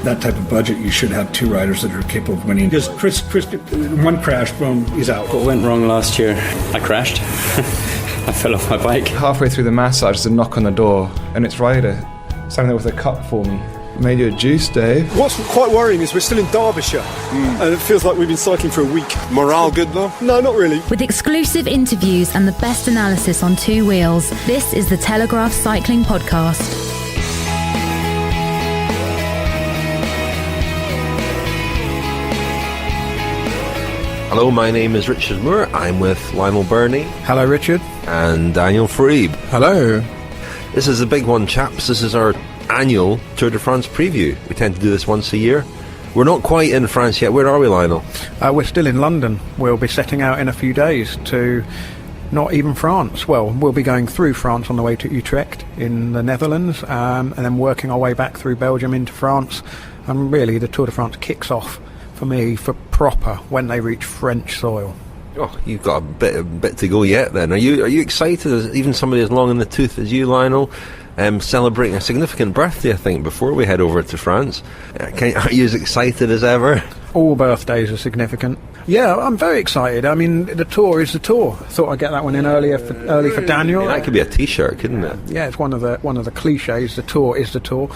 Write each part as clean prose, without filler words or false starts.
that type of budget, you should have 2 riders that are capable of winning. Because Chris, one crash, boom, he's out. What went wrong last year? I crashed. I fell off my bike. Halfway through the massage, there's a knock on the door, and it's Ryder standing there with a cup for me. Made you a juice, Dave. What's quite worrying is we're still in Derbyshire, and it feels like we've been cycling for a week. Morale good though? No, not really. With exclusive interviews and the best analysis on 2 wheels, this is the Telegraph Cycling Podcast. Hello, my name is Richard Moore. I'm with Lionel Birnie. Hello, Richard. And Daniel Friebe. Hello. This is a big one, chaps. This is our annual Tour de France preview. We tend to do this once a year. We're not quite in France yet. Where are we, Lionel? We're still in London. We'll be setting out in a few days to not even France. Well, we'll be going through France on the way to Utrecht in the Netherlands, and then working our way back through Belgium into France. And really, the Tour de France kicks off for me for proper when they reach French soil. Oh, you've got a bit to go yet then. Are you excited, as even somebody as long in the tooth as you, Lionel? Celebrating a significant birthday, I think, before we head over to France. Are you as excited as ever? All birthdays are significant. Yeah, I'm very excited. I mean, the Tour is the Tour. I thought I'd get that one in early for Daniel. That could be a T-shirt, couldn't it? Yeah, it's one of the cliches. The Tour is the Tour.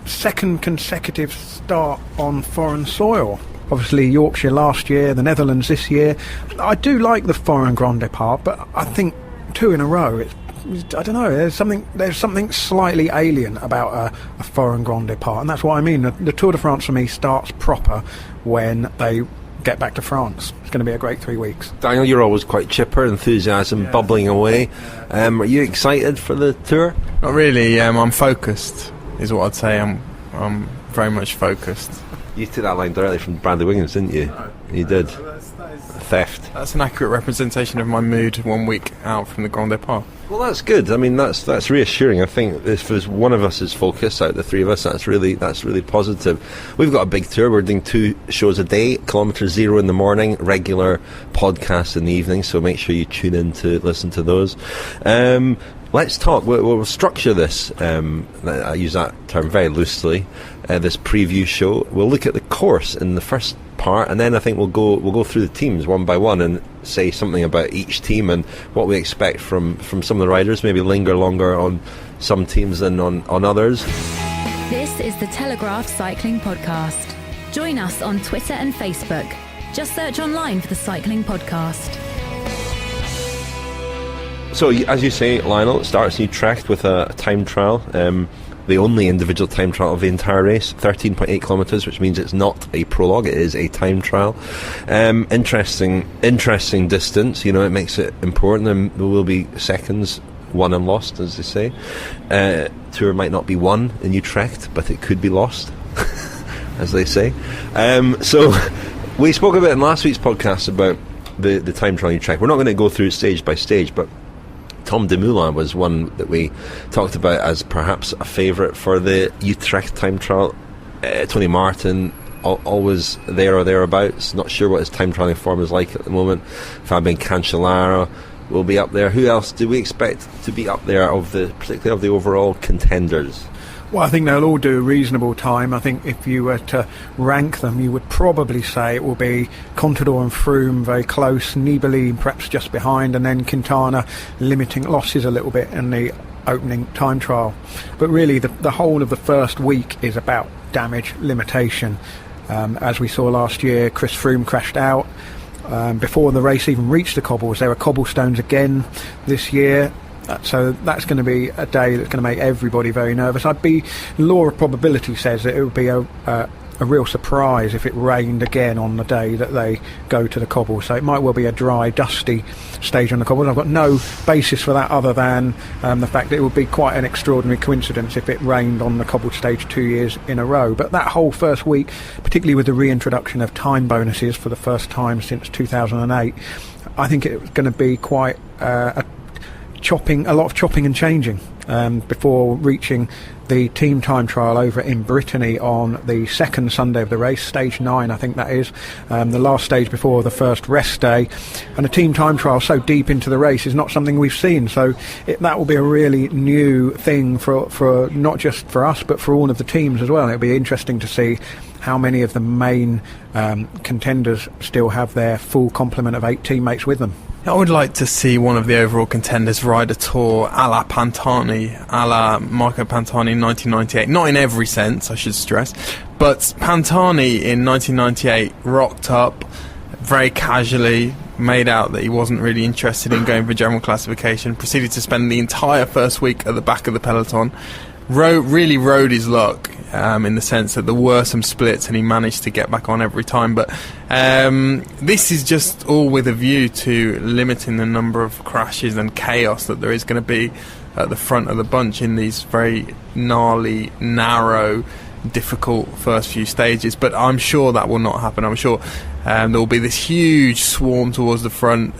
Second consecutive start on foreign soil. Obviously, Yorkshire last year, the Netherlands this year. I do like the foreign Grand Depart, but I think 2 in a row, I don't know, there's something slightly alien about a foreign Grand Depart, and that's what I mean. The Tour de France for me starts proper when they get back to France. It's going to be a great 3 weeks. Daniel, you're always quite chipper, enthusiasm bubbling away. Are you excited for the Tour? Not really. I'm focused, is what I'd say. I'm very much focused. You took that line directly from Bradley Wiggins, didn't you? You did. Theft. That's an accurate representation of my mood 1 week out from the Grand Depart. Well, that's good. I mean, that's reassuring. I think if there's one of us is focused out of the 3 of us, that's really positive. We've got a big tour. We're doing 2 shows a day, kilometre 0 in the morning, regular podcasts in the evening, so make sure you tune in to listen to those. Let's talk. We'll structure this. I use that term very loosely. This preview show. We'll look at the course in the first part, and then I think we'll go through the teams one by one and say something about each team and what we expect from some of the riders. Maybe linger longer on some teams than on others. This is the Telegraph Cycling Podcast. Join us on Twitter and Facebook. Just search online for the Cycling Podcast. So, as you say, Lionel, it starts in Utrecht with a time trial. The only individual time trial of the entire race, 13.8 kilometres, which means it's not a prologue, it is a time trial. Interesting distance, it makes it important, and there will be seconds won and lost, as they say. Tour might not be won in Utrecht, but it could be lost, as they say. So, we spoke a bit in last week's podcast about the time trial in Utrecht. We're not going to go through stage by stage, but Tom Dumoulin was one that we talked about as perhaps a favourite for the Utrecht time trial. Tony Martin, always there or thereabouts. Not sure what his time trialling form is like at the moment. Fabian Cancellara will be up there. Who else do we expect to be up there, particularly of the overall contenders? Well, I think they'll all do a reasonable time. I think if you were to rank them, you would probably say it will be Contador and Froome very close, Nibali perhaps just behind, and then Quintana limiting losses a little bit in the opening time trial. But really, the whole of the first week is about damage limitation. As we saw last year, Chris Froome crashed out. Before the race even reached the cobbles, there were cobblestones again this year. So that's going to be a day that's going to make everybody very nervous. Law of probability says that it would be a real surprise if it rained again on the day that they go to the cobbles. So it might well be a dry, dusty stage on the cobbles. I've got no basis for that other than the fact that it would be quite an extraordinary coincidence if it rained on the cobbled stage 2 years in a row. But that whole first week, particularly with the reintroduction of time bonuses for the first time since 2008, I think it's going to be quite a lot of chopping and changing before reaching the team time trial over in Brittany on the second Sunday of the race, stage 9 I think that is, the last stage before the first rest day. And a team time trial so deep into the race is not something we've seen, so that will be a really new thing for not just for us but for all of the teams as well. It'll be interesting to see how many of the main contenders still have their full complement of 8 teammates with them. I would like to see one of the overall contenders ride a tour a la Pantani, a la Marco Pantani in 1998. Not in every sense, I should stress, but Pantani in 1998 rocked up very casually, made out that he wasn't really interested in going for general classification, proceeded to spend the entire first week at the back of the peloton, really rode his luck in the sense that there were some splits and he managed to get back on every time, but this is just all with a view to limiting the number of crashes and chaos that there is going to be at the front of the bunch in these very gnarly, narrow, difficult first few stages. But I'm sure that will not happen. I'm sure there will be this huge swarm towards the front,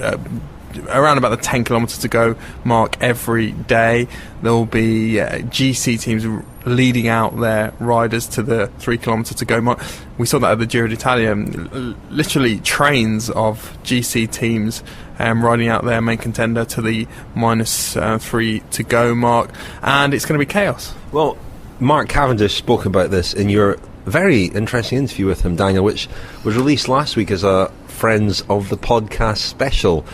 around about the 10 kilometres to go mark every day. There will be GC teams leading out their riders to the 3 kilometre to go mark. We saw that at the Giro d'Italia, literally trains of GC teams riding out their main contender to the -3 to go mark, and it's going to be chaos. Well, Mark Cavendish spoke about this in your very interesting interview with him, Daniel, which was released last week as a Friends of the Podcast special.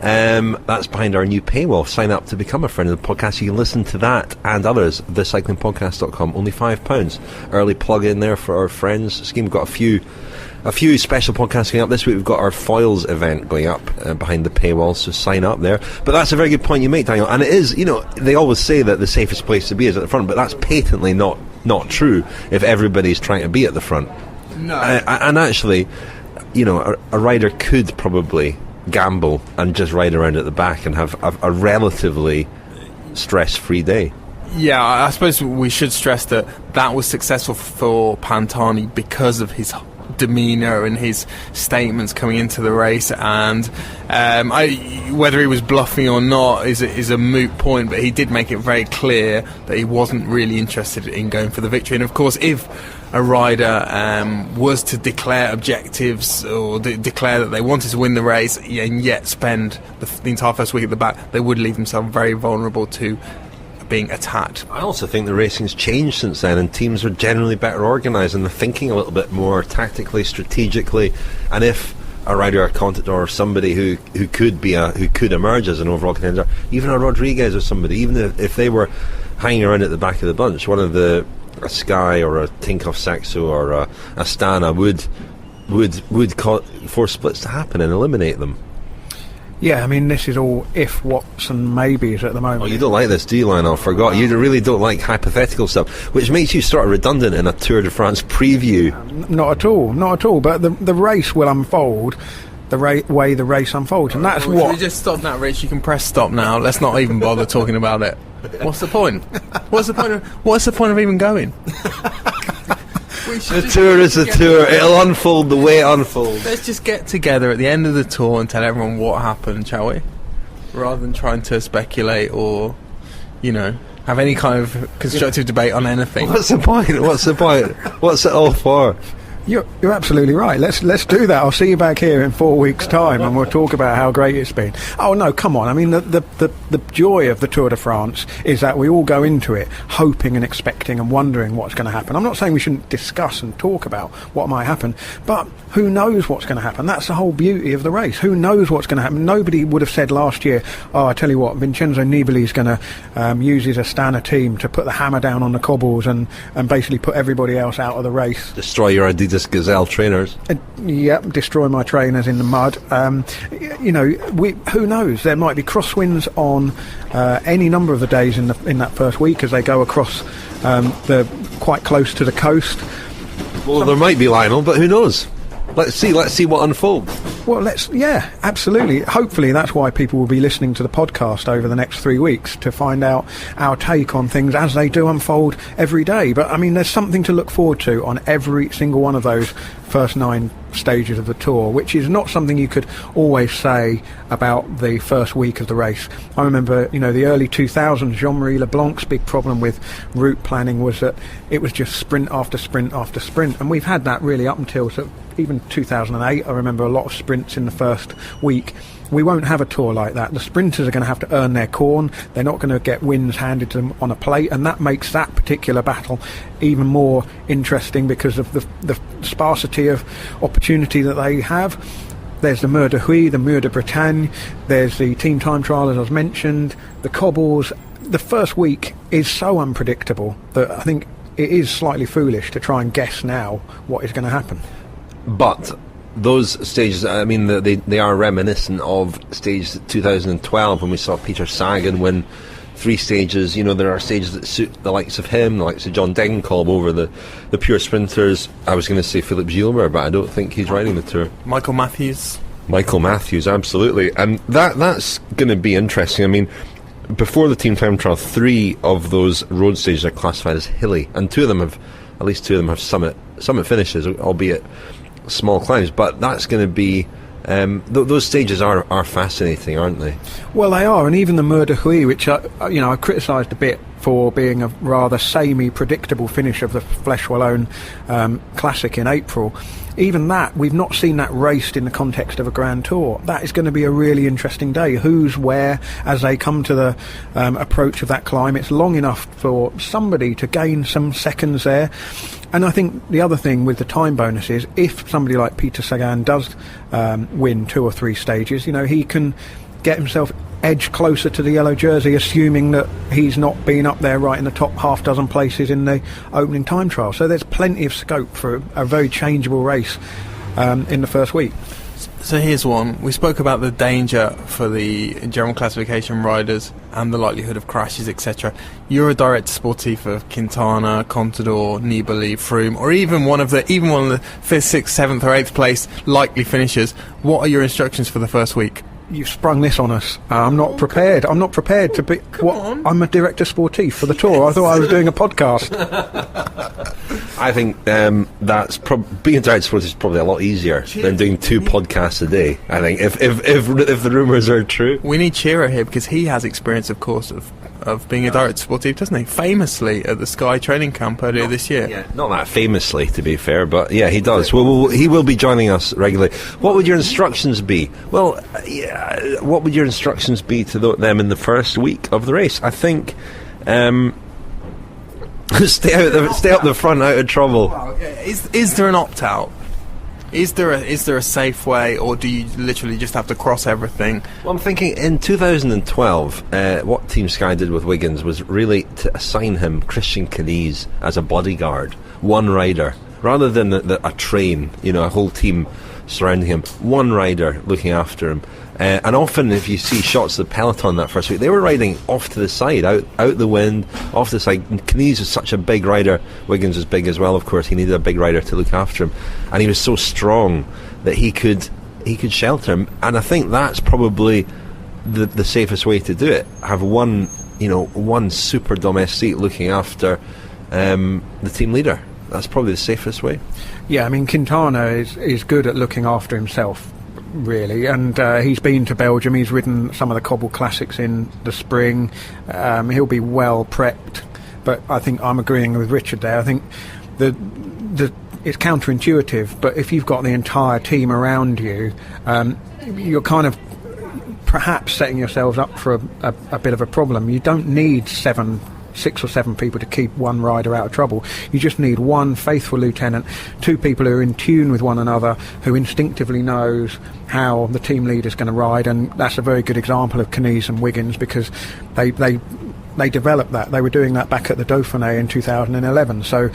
That's behind our new paywall. Sign up to become a friend of the podcast. You can listen to that and others, thecyclingpodcast.com. Only £5. Early plug in there for our friends scheme. We've got a few special podcasts going up this week. We've got our Foils event going up behind the paywall, so sign up there. But that's a very good point you make, Daniel, and it is, they always say that the safest place to be is at the front, but that's patently not true if everybody's trying to be at the front. No. And actually, a rider could probably gamble and just ride around at the back and have a relatively stress-free day. Yeah, I suppose we should stress that was successful for Pantani because of his demeanour and his statements coming into the race, and whether he was bluffing or not is a moot point, but he did make it very clear that he wasn't really interested in going for the victory. And of course, if a rider was to declare objectives or declare that they wanted to win the race and yet spend the entire first week at the back, they would leave themselves very vulnerable to being attacked. I also think the racing's changed since then, and teams are generally better organised and they're thinking a little bit more tactically, strategically. And if a rider, a Contador, or somebody who could emerge as an overall contender, even a Rodriguez or somebody, even if they were hanging around at the back of the bunch, one of a Sky or a Tinkoff Saxo or a Astana would force splits to happen and eliminate them. Yeah, I mean, this is all if, whats and maybes at the moment. Oh, you don't like this, do you, Lionel? I forgot. You really don't like hypothetical stuff, which makes you sort of redundant in a Tour de France preview. Not at all. But the race will unfold the way the race unfolds, and that's what... Should we just stop now, Rich? You can press stop now. Let's not even bother talking about it. What's the point? What's the point of even going? The tour is a tour. It'll unfold the way it unfolds. Let's just get together at the end of the tour and tell everyone what happened, shall we? Rather than trying to speculate or, have any kind of constructive debate on anything. What's the point? What's it all for? You're absolutely right. Let's do that. I'll see you back here in 4 weeks' time, and we'll talk about how great it's been. Oh no, come on! I mean, the joy of the Tour de France is that we all go into it hoping and expecting and wondering what's going to happen. I'm not saying we shouldn't discuss and talk about what might happen, but who knows what's going to happen? That's the whole beauty of the race. Who knows what's going to happen? Nobody would have said last year, "Oh, I tell you what, Vincenzo Nibali's going to use his Astana team to put the hammer down on the cobbles and basically put everybody else out of the race." Destroy your Adidas Gazelle trainers. Destroy my trainers in the mud. Who knows? There might be crosswinds on any number of the days in that first week as they go across quite close to the coast. Well, there might be, Lionel, but who knows? Let's see what unfolds. Well, absolutely. Hopefully that's why people will be listening to the podcast over the next 3 weeks to find out our take on things as they do unfold every day. But I mean, there's something to look forward to on every single one of those first 9 stages of the Tour, which is not something you could always say about the first week of the race. I remember, the early 2000s, Jean-Marie Leblanc's big problem with route planning was that it was just sprint after sprint after sprint, and we've had that really up until sort of even 2008. I remember a lot of sprints in the first week. We won't have a Tour like that. The sprinters are going to have to earn their corn. They're not going to get wins handed to them on a plate, and that makes that particular battle even more interesting because of the sparsity of opportunity that they have. There's the Mur de Huy, the Mur de Bretagne, there's the team time trial, as I was mentioned, the cobbles. The first week is so unpredictable that I think it is slightly foolish to try and guess now what is going to happen. But those stages, I mean, they are reminiscent of stage 2012 when we saw Peter Sagan win 3 stages. There are stages that suit the likes of him, the likes of John Degenkolb over the pure sprinters. I was going to say Philippe Gilbert, but I don't think he's riding the Tour. Michael Matthews, absolutely. And that's going to be interesting. I mean, before the team time trial, 3 of those road stages are classified as hilly, and at least two of them have summit finishes, albeit small climbs. But that's going to be those stages are fascinating, aren't they? Well, they are, and even the Mur de Huy, which I criticised a bit for being a rather samey, predictable finish of the Flèche Wallonne Classic in April. Even that, we've not seen that raced in the context of a Grand Tour. That is going to be a really interesting day. Who's where as they come to the approach of that climb? It's long enough for somebody to gain some seconds there. And I think the other thing with the time bonus is if somebody like Peter Sagan does win 2 or 3 stages, he can get himself edge closer to the yellow jersey, assuming that he's not been up there right in the top half dozen places in the opening time trial. So there's plenty of scope for a very changeable race in the first week. So here's one. We spoke about the danger for the general classification riders and the likelihood of crashes, etc. You're a director sportif of Quintana, Contador, Nibali, Froome, or even one of the 5th, 6th, 7th, or 8th place likely finishers. What are your instructions for the first week? You've sprung this on us. I'm not prepared. I'm not prepared to be. I'm a director sportif for the Tour. I thought I was doing a podcast. I think that's being a director sportif is probably a lot easier than doing 2 podcasts a day. I think if the rumours are true. We need Shearer here because he has experience, of course, of being a director sportif, doesn't he? Famously at the Sky training camp earlier this year. Yeah, not that famously, to be fair, but yeah, he does. Well, he will be joining us regularly. What would your instructions be? Well, what would your instructions be to them in the first week of the race? I think stay up the front, out of trouble. Is there an opt-out? Is there a safe way, or do you literally just have to cross everything? Well, I'm thinking in 2012, what Team Sky did with Wiggins was really to assign him Christian Knees as a bodyguard, one rider, rather than a train, a whole team surrounding him, one rider looking after him. And often if you see shots of the peloton that first week, they were riding off to the side, out the wind, off to the side. Knees is such a big rider. Wiggins is big as well, of course. He needed a big rider to look after him, and he was so strong that he could shelter him. And I think that's probably the safest way to do it. Have one super domestique looking after the team leader. That's probably the safest way. Yeah, I mean, Quintana is good at looking after himself, really, and he's been to Belgium. He's ridden some of the cobble classics in the spring. He'll be well prepped, but I think I'm agreeing with Richard there. I think it's counterintuitive, but if you've got the entire team around you, you're kind of perhaps setting yourselves up for a bit of a problem. You don't need 6 or 7 people to keep one rider out of trouble. You just need one faithful lieutenant, 2 people who are in tune with one another, who instinctively knows how the team leader's going to ride, and that's a very good example of Knees and Wiggins because they developed that. They were doing that back at the Dauphiné in 2011. So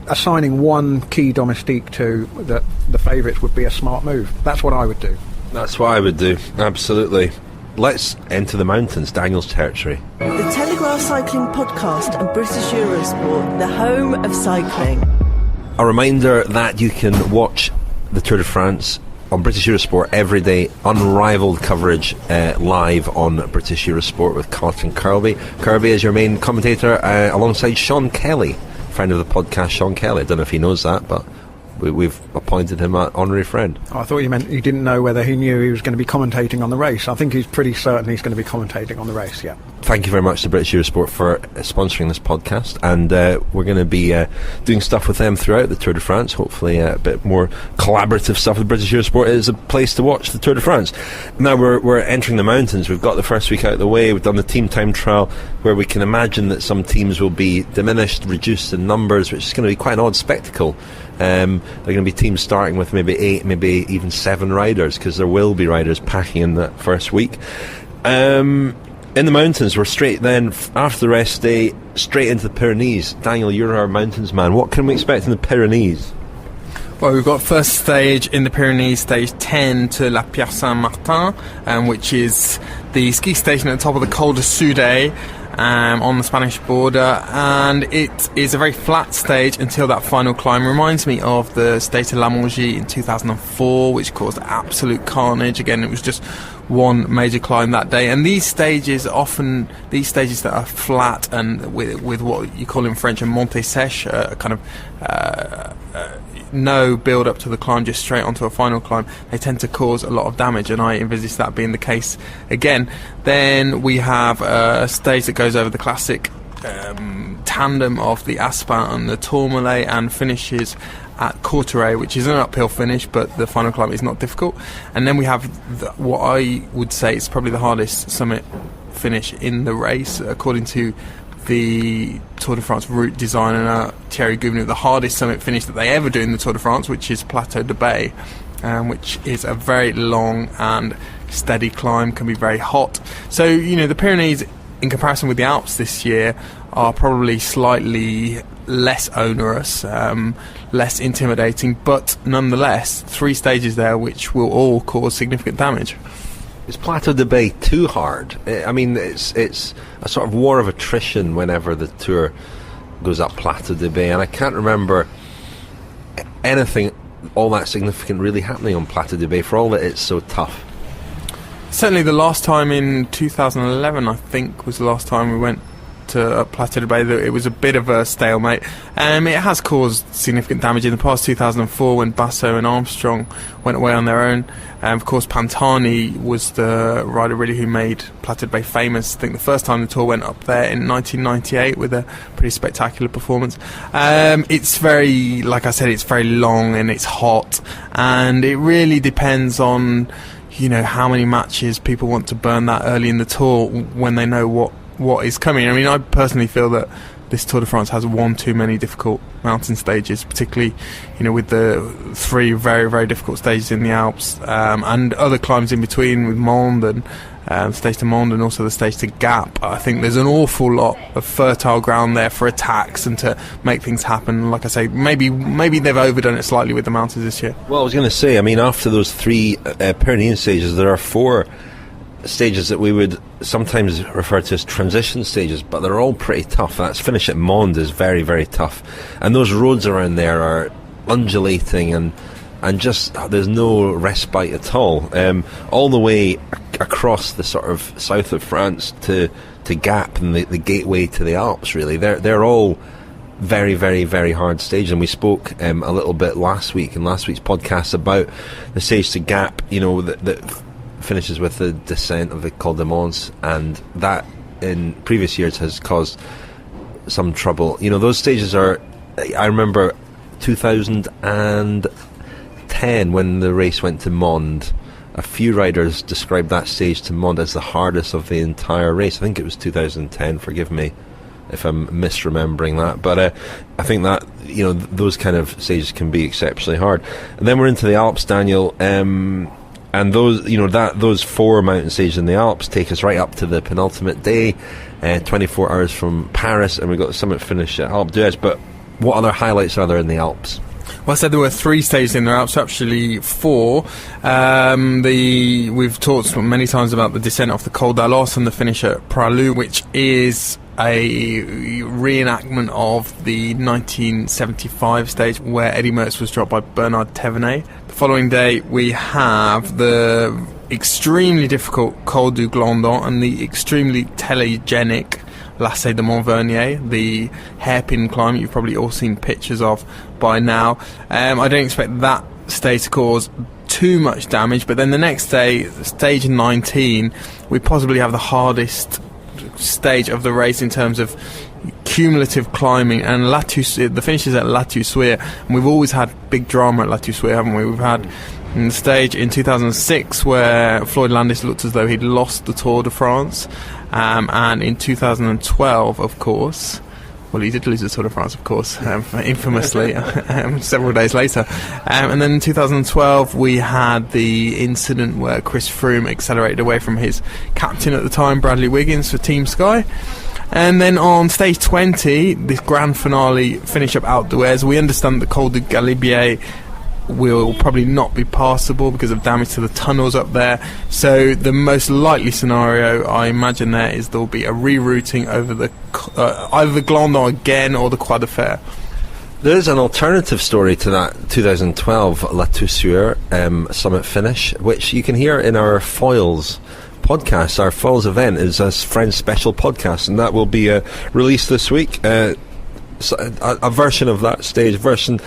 assigning one key domestique to the favourites would be a smart move. That's what I would do. That's what I would do, absolutely. Let's enter the mountains, Daniel's territory. The Telegraph Cycling Podcast and British Eurosport, the home of cycling. A reminder that you can watch the Tour de France on British Eurosport every day, unrivaled coverage live on British Eurosport with Colin Kirby. Kirby is your main commentator alongside Sean Kelly, friend of the podcast, Sean Kelly. I don't know if he knows that, but we've appointed him an honorary friend. I thought you meant you didn't know whether he knew he was going to be commentating on the race. I think he's pretty certain he's going to be commentating on the race, yeah. Thank you very much to British Eurosport for sponsoring this podcast, and we're going to be doing stuff with them throughout the Tour de France, hopefully a bit more collaborative stuff with British Eurosport. It is a place to watch the Tour de France. Now we're entering the mountains. We've got the first week out of the way. We've done the team time trial, where we can imagine that some teams will be diminished, reduced in numbers, which is going to be quite an odd spectacle. There are going to be teams starting with maybe 8, maybe even 7 riders, because there will be riders packing in that first week. In the mountains, we're straight then, after the rest day, straight into the Pyrenees. Daniel, you're our mountains man. What can we expect in the Pyrenees? Well, we've got first stage in the Pyrenees, stage 10 to La Pierre Saint-Martin, which is the ski station at the top of the Col de Soudet, on the Spanish border, and it is a very flat stage until that final climb. Reminds me of the Stage de la Mongie in 2004, which caused absolute carnage. Again, it was just one major climb that day, and these stages that are flat and with what you call in French a montée sèche, kind of no build up to the climb, just straight onto a final climb, they tend to cause a lot of damage, and I envisage that being the case again. Then we have a stage that goes over the classic tandem of the Aspin and the Tourmalet, and finishes at Courtrai, which is an uphill finish, but the final climb is not difficult. And then we have what I would say is probably the hardest summit finish in the race, according to the Tour de France route designer Thierry Gouvenou, the hardest summit finish that they ever do in the Tour de France, which is Plateau de Bay, which is a very long and steady climb, can be very hot. So, the Pyrenees, in comparison with the Alps this year, are probably slightly less onerous, less intimidating, but nonetheless 3 stages there which will all cause significant damage. Is Plateau de Bay too hard? I mean, it's a sort of war of attrition whenever the Tour goes up Plateau de Bay, and I can't remember anything all that significant really happening on Plateau de Bay, for all that it's so tough. Certainly the last time in 2011, I think, was the last time we went to Plateau de Bay. It was a bit of a stalemate. It has caused significant damage in the past. 2004, when Basso and Armstrong went away on their own. Of course, Pantani was the rider really who made Plateau de Bay famous. I think the first time the Tour went up there in 1998 with a pretty spectacular performance. It's very, like I said, it's very long and it's hot, and it really depends on how many matches people want to burn that early in the Tour when they know what is coming. I mean, I personally feel that this Tour de France has one too many difficult mountain stages, particularly with the 3 very, very difficult stages in the Alps, and other climbs in between with Mende and Stage de Mende, and also the Stage de Gap. I think there's an awful lot of fertile ground there for attacks and to make things happen. Like I say, maybe they've overdone it slightly with the mountains this year. Well, I was going to say, I mean, after those 3 Pyrenean stages, there are 4 stages that we would sometimes refer to as transition stages, but they're all pretty tough. That's finish at Mende is very, very tough, and those roads around there are undulating and just there's no respite at all the way across the sort of south of France to Gap and the gateway to the Alps. Really, they're all very, very, very hard stages, and we spoke a little bit last week in last week's podcast about the stage to Gap, that finishes with the descent of the Col de Mons, and that in previous years has caused some trouble. Those stages are, I remember 2010 when the race went to Mende, a few riders described that stage to Mende as the hardest of the entire race. I think it was 2010, forgive me if I'm misremembering that, but I think that those kind of stages can be exceptionally hard. And then we're into the Alps, Daniel, and those, those 4 mountain stages in the Alps take us right up to the penultimate day, 24 hours from Paris, and we've got the summit finish at Alpe d'Huez. But what other highlights are there in the Alps? Well, I said there were 3 stages in the Alps, actually 4. We've talked many times about the descent off the Col d'Alos and the finish at Pralou, which is a reenactment of the 1975 stage where Eddy Merckx was dropped by Bernard Thévenet. The following day we have the extremely difficult Col du Glandon and the extremely telegenic Lacet de Montvernier, the hairpin climb you've probably all seen pictures of by now. I don't expect that stage to cause too much damage, but then the next day, stage 19, we possibly have the hardest stage of the race in terms of cumulative climbing, and the finish is at La Toussuire, and we've always had big drama at La Toussuire, haven't we? We've had the stage in 2006 where Floyd Landis looked as though he'd lost the Tour de France, and in 2012, of course, well, he did lose the Tour de France, of course, infamously, several days later. And then in 2012, we had the incident where Chris Froome accelerated away from his captain at the time, Bradley Wiggins, for Team Sky. And then on stage 20, this grand finale finish up outdoors, we understand the Col du Galibier will probably not be passable because of damage to the tunnels up there. So the most likely scenario, I imagine, there is there'll be a rerouting over the either the Glandon again or the Croix de Fer. There's an alternative story to that 2012 La Toussuire summit finish, which you can hear in our Foils podcast. Our Foils event is a Friends special podcast, and that will be released this week. A version of that stage version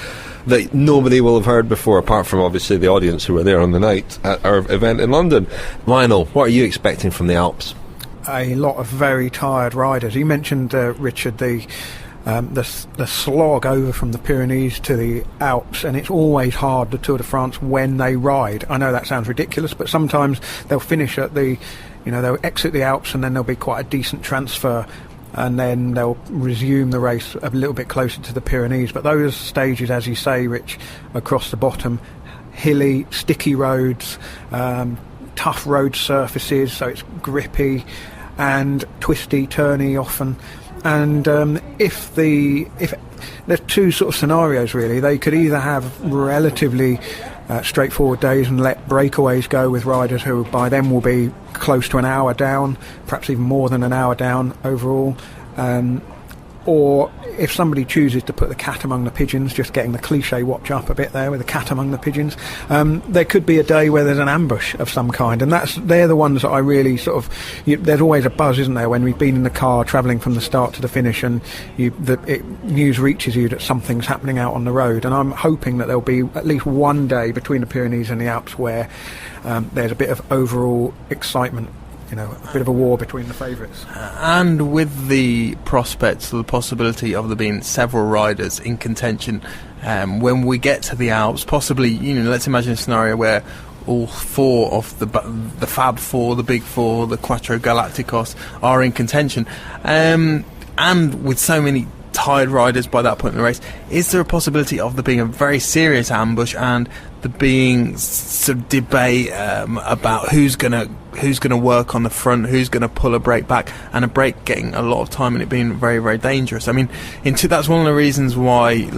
that nobody will have heard before, apart from obviously the audience who were there on the night at our event in London. Lionel, what are you expecting from the Alps? A lot of very tired riders. You mentioned, Richard, the slog over from the Pyrenees to the Alps, and it's always hard, the Tour de France, when they ride. I know that sounds ridiculous, but sometimes they'll finish at they'll exit the Alps, and then there'll be quite a decent transfer, and then they'll resume the race a little bit closer to the Pyrenees. But those stages, as you say, Rich, across the bottom, hilly, sticky roads, tough road surfaces, so it's grippy and twisty, turny often. And if there's two sort of scenarios really, they could either have relatively straightforward days and let breakaways go with riders who by then will be close to an hour down, perhaps even more than an hour down overall, or if somebody chooses to put the cat among the pigeons, just getting the cliche watch up a bit there with the cat among the pigeons, there could be a day where there's an ambush of some kind, and they're the ones that I really sort of, there's always a buzz, isn't there, when we've been in the car travelling from the start to the finish, and news reaches you that something's happening out on the road. And I'm hoping that there'll be at least one day between the Pyrenees and the Alps where there's a bit of overall excitement, a bit of a war between the favourites. And with the prospects, the possibility of there being several riders in contention when we get to the Alps, possibly, let's imagine a scenario where all four of the Fab Four, the Big Four, the Quattro Galacticos are in contention. And with so many tired riders by that point in the race, is there a possibility of there being a very serious ambush and there being some debate about who's going to work on the front, who's going to pull a brake back, and a brake getting a lot of time and it being very, very dangerous? I mean, that's one of the reasons why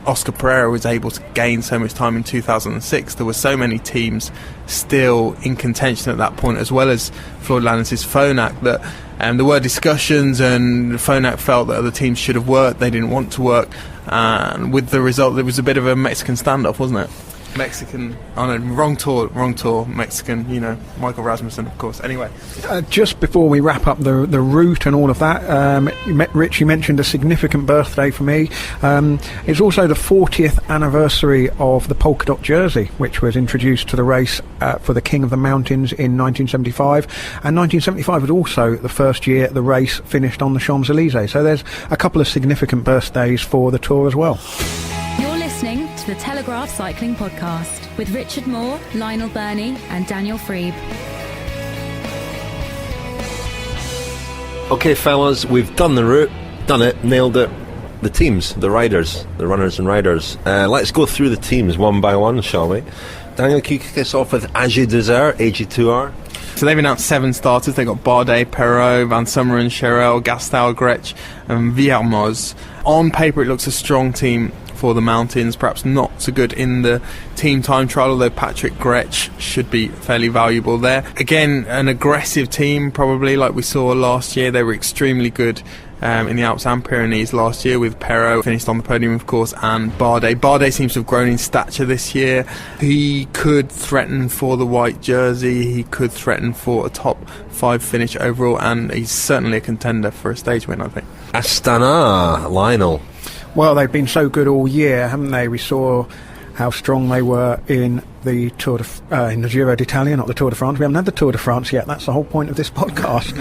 Oscar Pereira was able to gain so much time in 2006. There were so many teams still in contention at that point, as well as Floyd Landis' Phonak, that there were discussions, and Phonak felt that other teams should have worked. They didn't want to work, and with the result, there was a bit of a Mexican standoff, wasn't it? Wrong tour, Mexican, Michael Rasmussen, of course. Anyway. Just before we wrap up the route and all of that, Rich, you mentioned a significant birthday for me. It's also the 40th anniversary of the polka dot jersey, which was introduced to the race for the King of the Mountains in 1975. And 1975 was also the first year the race finished on the Champs-Élysées. So there's a couple of significant birthdays for the Tour as well. Listening to the Telegraph Cycling Podcast with Richard Moore, Lionel Birnie and Daniel Friebe. Okay, fellas, we've done the route, done it, nailed it. The teams, the riders, the runners and riders. Let's go through the teams one by one, shall we? Daniel, can you kick us off with AG Desert, AG2R? So they've announced 7 starters. They've got Bardet, Perrault, Van Summeren, Cherel, Gastal, Grech and Villermoz. On paper it looks a strong team for the mountains, perhaps not so good in the team time trial, although Patrick Grech should be fairly valuable there. Again, an aggressive team, probably like we saw last year. They were extremely good in the Alps and Pyrenees last year, with Perrault finished on the podium, of course, and Bardet. Bardet seems to have grown in stature this year. He could threaten for the white jersey, he could threaten for a top 5 finish overall, and he's certainly a contender for a stage win, I think. Astana, Lionel. Well, they've been so good all year, haven't they? We saw how strong they were in the in the Giro d'Italia, not the Tour de France. We haven't had the Tour de France yet. That's the whole point of this podcast.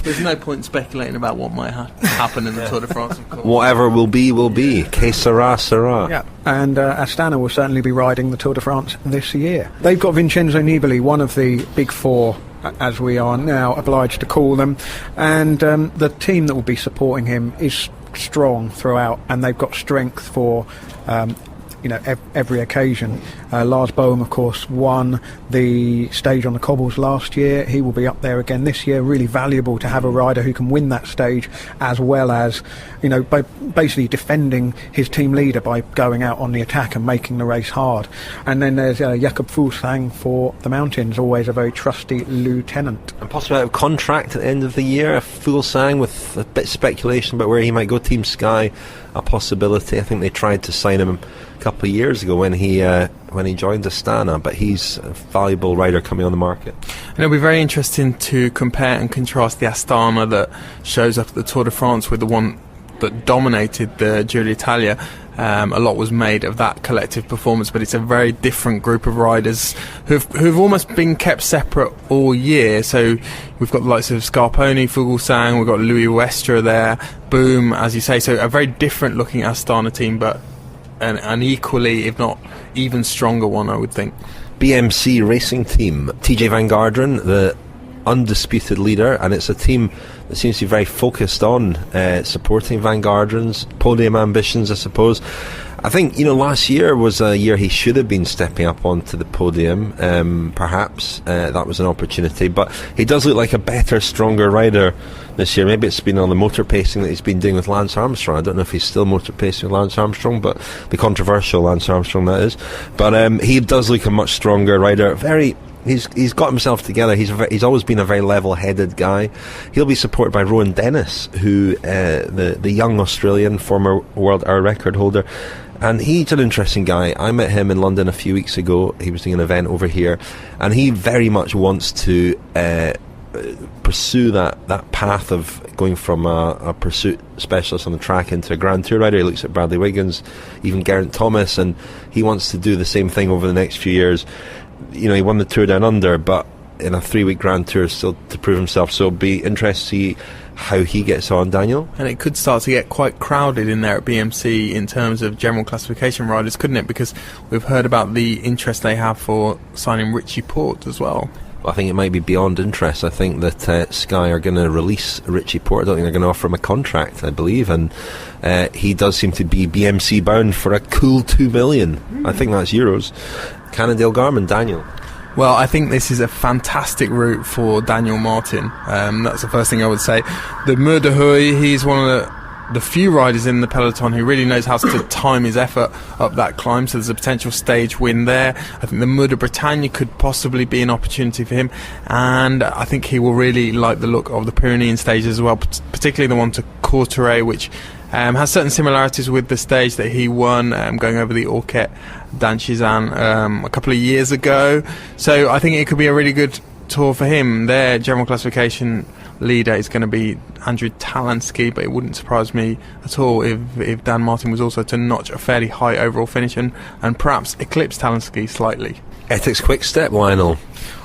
There's no point speculating about what might happen in the Tour de France, of course. Whatever will be, will be. Que sera, sera. Yeah, and Astana will certainly be riding the Tour de France this year. They've got Vincenzo Nibali, one of the big four, as we are now obliged to call them, and the team that will be supporting him is strong throughout, and they've got strength for every occasion. Lars Bohm, of course, won the stage on the cobbles last year. He will be up there again this year. Really valuable to have a rider who can win that stage, as well as, by basically defending his team leader by going out on the attack and making the race hard. And then there's Jakob Fuglsang for the mountains, always a very trusty lieutenant. And possibly out of contract at the end of the year, Fuglsang, with a bit of speculation about where he might go. Team Sky, a possibility. I think they tried to sign him a couple of years ago when he joined Astana, but he's a valuable rider coming on the market. And it'll be very interesting to compare and contrast the Astana that shows up at the Tour de France with the one that dominated the Giro d'Italia. A lot was made of that collective performance, but it's a very different group of riders who've almost been kept separate all year. So we've got the likes of Scarponi, Fuglsang, we've got Louis Westra there, Boom, as you say. So a very different looking Astana team, but an equally, if not even stronger one, I would think. BMC Racing Team, TJ Van Garderen, the undisputed leader, and it's a team that seems to be very focused on supporting Van Garderen's podium ambitions, I suppose. I think, last year was a year he should have been stepping up onto the podium. Perhaps that was an opportunity, but he does look like a better, stronger rider this year. Maybe it's been on the motor pacing that he's been doing with Lance Armstrong. I don't know if he's still motor pacing with Lance Armstrong, but the controversial Lance Armstrong, that is. But he does look a much stronger rider. He's got himself together. He's always been a very level-headed guy. He'll be supported by Rowan Dennis, who the young Australian former world hour record holder, and he's an interesting guy. I met him in London a few weeks ago. He was doing an event over here, and he very much wants to pursue that path of going from a pursuit specialist on the track into a Grand Tour rider. He looks at Bradley Wiggins, even Geraint Thomas, and he wants to do the same thing over the next few years. He won the Tour Down Under, but in a 3-week Grand Tour still to prove himself, so it'll be interesting to see how he gets on, Daniel. And it could start to get quite crowded in there at BMC in terms of general classification riders, couldn't it? Because we've heard about the interest they have for signing Richie Porte as well. I think it might be beyond interest. I think that Sky are going to release Richie Porte. I don't think they're going to offer him a contract, I believe, and he does seem to be BMC bound for a cool $2 million. I think that's euros. Cannondale Garmin, Daniel. Well, I think this is a fantastic route for Daniel Martin. That's the first thing I would say. The Mur de Huy, he's one of the few riders in the peloton who really knows how to time his effort up that climb, so there's a potential stage win there. I think the Mur de Bretagne could possibly be an opportunity for him, and I think he will really like the look of the Pyrenean stage as well, particularly the one to Courtrai, which has certain similarities with the stage that he won, going over the Orquet d'Anchizan a couple of years ago. So I think it could be a really good tour for him. Their general classification leader is going to be Andrew Talansky, but it wouldn't surprise me at all if Dan Martin was also to notch a fairly high overall finish and perhaps eclipse Talansky slightly. Ethics Quick Step, Lionel.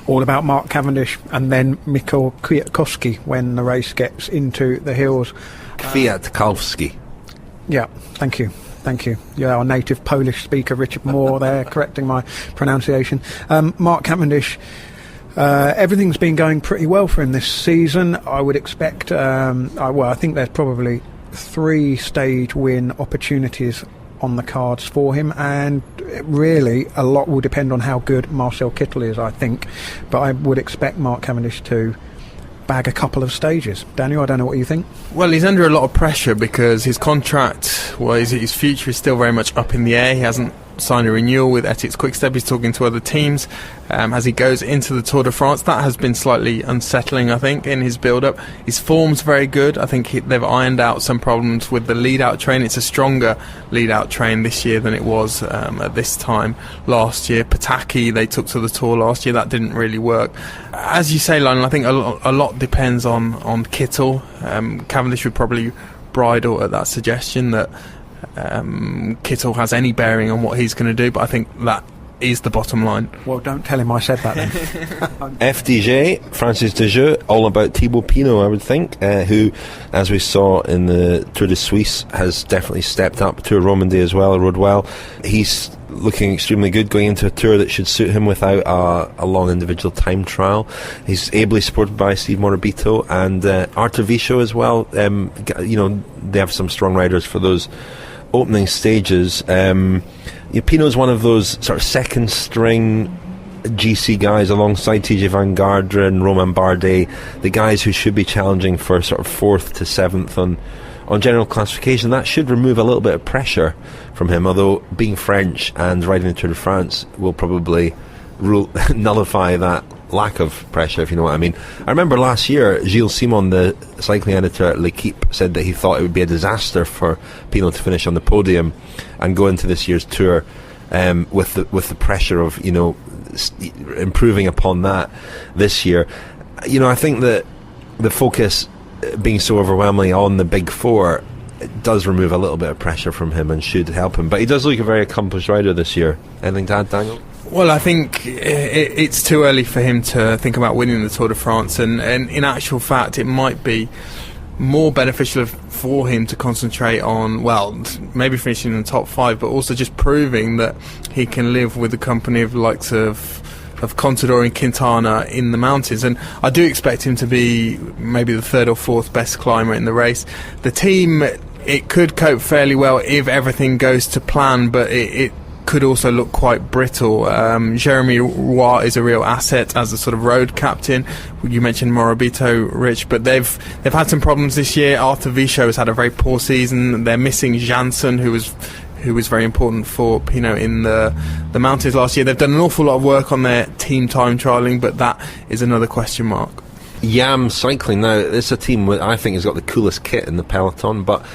All about Mark Cavendish and then Mikko Kwiatkowski when the race gets into the hills. Kwiatkowski. Yeah, thank you. Yeah, our native Polish speaker Richard Moore there correcting my pronunciation. Mark Cavendish, everything's been going pretty well for him this season. I would expect, I think there's probably 3 stage win opportunities on the cards for him, and really a lot will depend on how good Marcel Kittel is, I think. But I would expect Mark Cavendish to bag a couple of stages. Daniel, I don't know what you think. Well, he's under a lot of pressure because his contract, his future is still very much up in the air. He hasn't sign a renewal with Etihad Quickstep. He's talking to other teams as he goes into the Tour de France. That has been slightly unsettling, I think, in his build-up. His form's very good. I think they've ironed out some problems with the lead-out train. It's a stronger lead-out train this year than it was at this time last year. Pataki they took to the Tour last year. That didn't really work. As you say, Lionel, I think a lot depends on Kittel. Cavendish would probably bridle at that suggestion that Kittel has any bearing on what he's going to do, but I think that is the bottom line. Well, don't tell him I said that then. FDJ, Francis Dejeux, all about Thibaut Pinot, I would think, who, as we saw in the Tour de Suisse, has definitely stepped up. Tour Romandie as well, rode well. He's looking extremely good going into a tour that should suit him without a long individual time trial. He's ably supported by Steve Morabito and Arthur Vichot as well. They have some strong riders for those opening stages. Pinot's one of those sort of second string GC guys alongside TJ Van Garderen and Romain Bardet, the guys who should be challenging for sort of 4th to 7th on general classification. That should remove a little bit of pressure from him, although being French and riding the Tour de France will probably nullify that lack of pressure, if you know what I mean. I remember last year Gilles Simon, the cycling editor at L'Equipe, said that he thought it would be a disaster for Pinot to finish on the podium and go into this year's tour with the pressure of improving upon that this year. I think that the focus being so overwhelmingly on the big four, it does remove a little bit of pressure from him and should help him. But he does look a very accomplished rider this year. Anything to add, Daniel? Well, I think it's too early for him to think about winning the Tour de France, and in actual fact it might be more beneficial for him to concentrate on, well, maybe finishing in the top 5, but also just proving that he can live with the company of the likes of Contador and Quintana in the mountains. And I do expect him to be maybe the 3rd or 4th best climber in the race. The team, it could cope fairly well if everything goes to plan, but it could also look quite brittle. Jeremy Roy is a real asset as a sort of road captain. You mentioned Morabito, Rich, but they've had some problems this year. Arthur Vichot has had a very poor season. They're missing Janssen, who was very important for Pinot in the mountains last year. They've done an awful lot of work on their team time trialling, but that is another question mark. Yam Cycling, now, it's a team that I think has got the coolest kit in the peloton, but